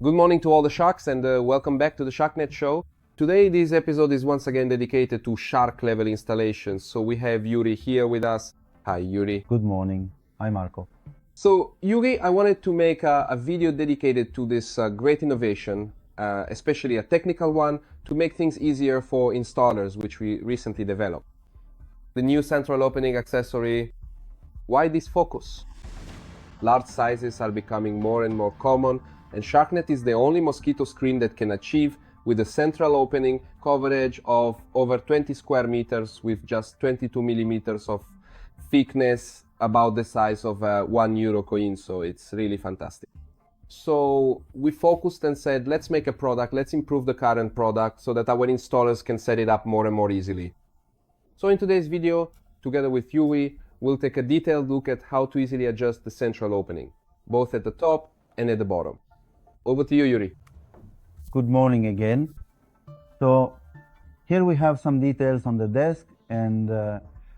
Good morning to all the sharks and welcome back to the SharkNet Show. Today this episode is once again dedicated to shark level installations. So we have Iuri here with us. Hi Iuri. Good morning. Hi Marco. So Iuri, I wanted to make a video dedicated to this great innovation, especially a technical one, to make things easier for installers, which we recently developed. The new central opening accessory. Why this focus? Large sizes are becoming more and more common, and SharkNet is the only mosquito screen that can achieve with a central opening coverage of over 20 square meters with just 22 millimeters of thickness, about the size of a €1 coin, so it's really fantastic. So we focused and said, let's make a product, let's improve the current product so that our installers can set it up more and more easily. So in today's video, together with Iuri, we'll take a detailed look at how to easily adjust the central opening, both at the top and at the bottom. Over to you, Iuri. Good morning again. So here we have some details on the desk, and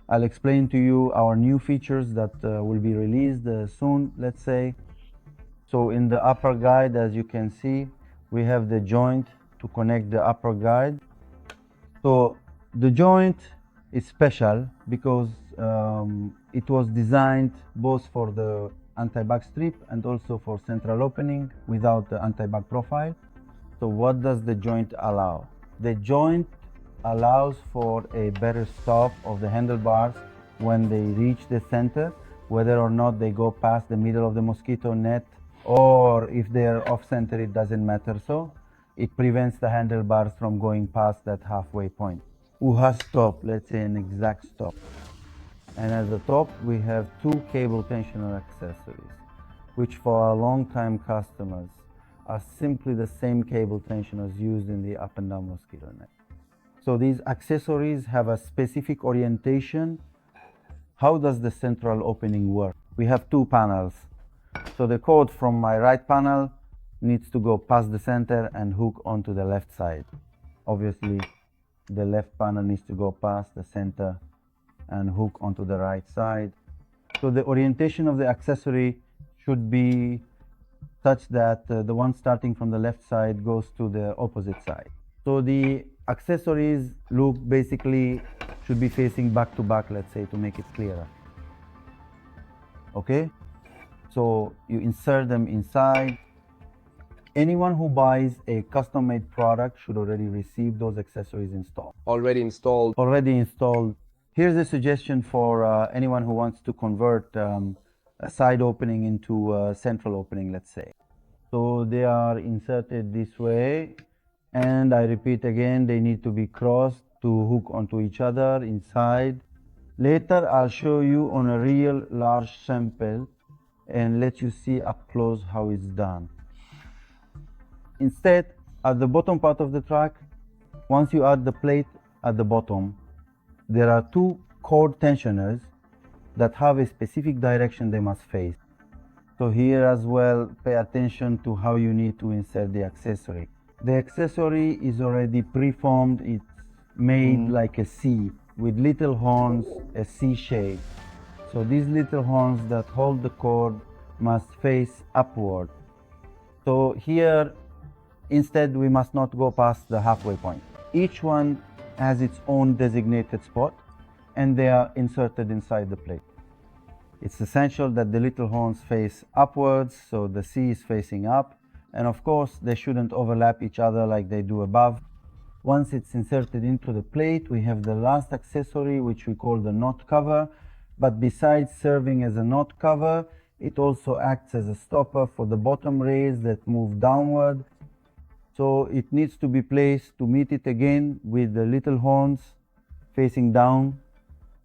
I'll explain to you our new features that will be released soon, let's say. So in the upper guide, as you can see, we have the joint to connect the upper guide. So the joint is special because it was designed both for the anti-bug strip and also for central opening without the anti-bug profile. So what does the joint allow? The joint allows for a better stop of the handlebars when they reach the center, whether or not they go past the middle of the mosquito net, or if they're off center, it doesn't matter. So it prevents the handlebars from going past that halfway point. UHA stop, let's say an exact stop. And at the top we have two cable tensioner accessories, which for our long-time customers are simply the same cable tensioners used in the up and down mosquito net. So these accessories have a specific orientation. How does the central opening work? We have two panels. So the cord from my right panel needs to go past the center and hook onto the left side. Obviously, the left panel needs to go past the center and hook onto the right side. So the orientation of the accessory should be such that the one starting from the left side goes to the opposite side. So the accessories look basically should be facing back to back, let's say, to make it clearer. Okay? So you insert them inside. Anyone who buys a custom-made product should already receive those accessories installed. Already installed. Already installed. Here's a suggestion for anyone who wants to convert a side opening into a central opening, let's say. So they are inserted this way, and I repeat again, they need to be crossed to hook onto each other inside. Later I'll show you on a real large sample and let you see up close how it's done. Instead, at the bottom part of the track, once you add the plate at the bottom, there are two cord tensioners that have a specific direction they must face. So here as well, pay attention to how you need to insert the accessory. The accessory is already preformed. It's made like a C with little horns, a C shape. So these little horns that hold the cord must face upward. So here, instead, we must not go past the halfway point. Each one has its own designated spot, and they are inserted inside the plate. It's essential that the little horns face upwards, so the C is facing up, and of course they shouldn't overlap each other like they do above. Once it's inserted into the plate, we have the last accessory, which we call the knot cover, but besides serving as a knot cover, it also acts as a stopper for the bottom rails that move downward. So it needs to be placed to meet it again with the little horns facing down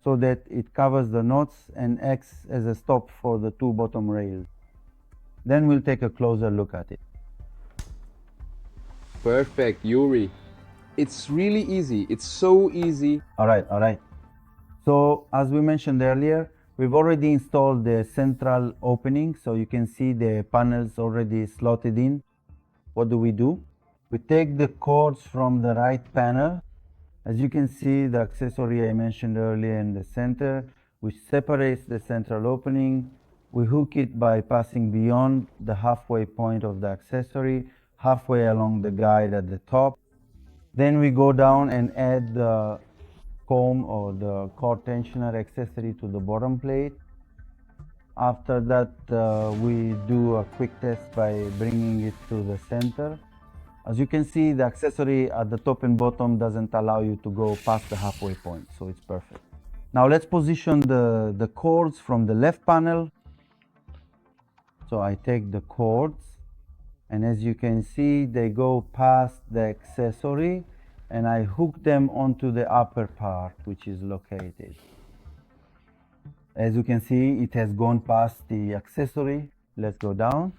so that it covers the knots and acts as a stop for the two bottom rails. Then we'll take a closer look at it. Perfect, Iuri. It's really easy. It's so easy. All right. So as we mentioned earlier, we've already installed the central opening, so you can see the panels already slotted in. What do? We take the cords from the right panel. As you can see, the accessory I mentioned earlier in the center, which separates the central opening. We hook it by passing beyond the halfway point of the accessory halfway along the guide at the top. Then we go down and add the comb or the cord tensioner accessory to the bottom plate. After that, we do a quick test by bringing it to the center. As you can see, the accessory at the top and bottom doesn't allow you to go past the halfway point, so it's perfect. Now let's position the cords from the left panel. So I take the cords, and as you can see, they go past the accessory, and I hook them onto the upper part, which is located. As you can see, it has gone past the accessory. Let's go down.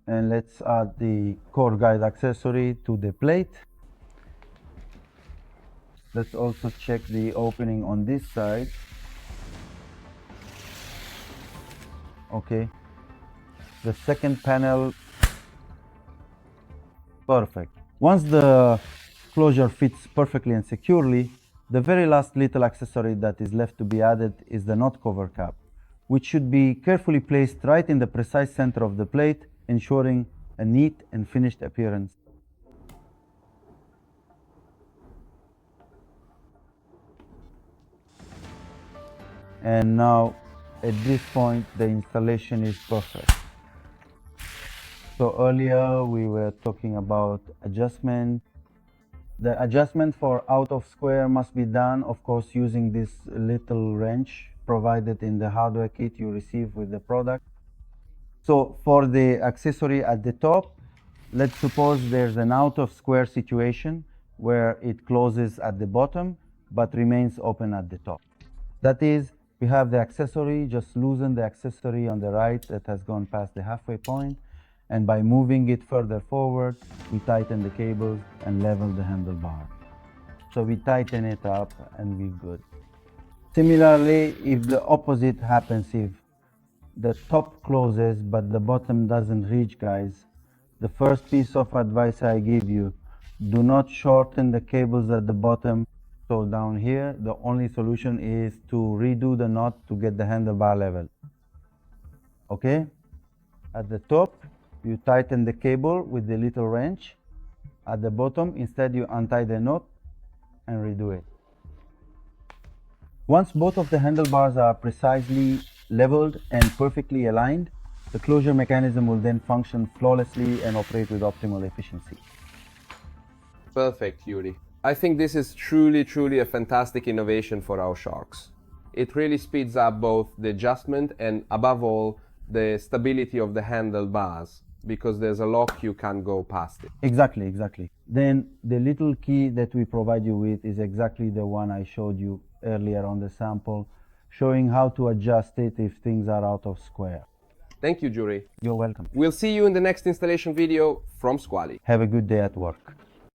And let's add the cord guide accessory to the plate. Let's also check the opening on this side. Okay. The second panel, perfect. Once the closure fits perfectly and securely, the very last little accessory that is left to be added is the knot cover cap, which should be carefully placed right in the precise center of the plate, ensuring a neat and finished appearance. And now at this point the installation is perfect. So earlier we were talking about adjustment. The adjustment for out of square must be done, of course, using this little wrench provided in the hardware kit you receive with the product. So for the accessory at the top, let's suppose there's an out of square situation where it closes at the bottom but remains open at the top. That is, we have the accessory, just loosen the accessory on the right that has gone past the halfway point, and by moving it further forward, we tighten the cables and level the handlebar. So we tighten it up and we're good. Similarly, if the opposite happens, if the top closes but the bottom doesn't reach, guys, the first piece of advice I give you, do not shorten the cables at the bottom. So down here, the only solution is to redo the knot to get the handlebar level. Okay? At the top, you tighten the cable with the little wrench. At the bottom, instead you untie the knot and redo it. Once both of the handlebars are precisely leveled and perfectly aligned, the closure mechanism will then function flawlessly and operate with optimal efficiency. Perfect, Iuri. I think this is truly a fantastic innovation for our sharks. It really speeds up both the adjustment and, above all, the stability of the handlebars, because there's a lock, you can't go past it. Exactly. Then the little key that we provide you with is exactly the one I showed you earlier on the sample, showing how to adjust it if things are out of square. Thank you, Iuri. You're welcome. We'll see you in the next installation video from Squally. Have a good day at work.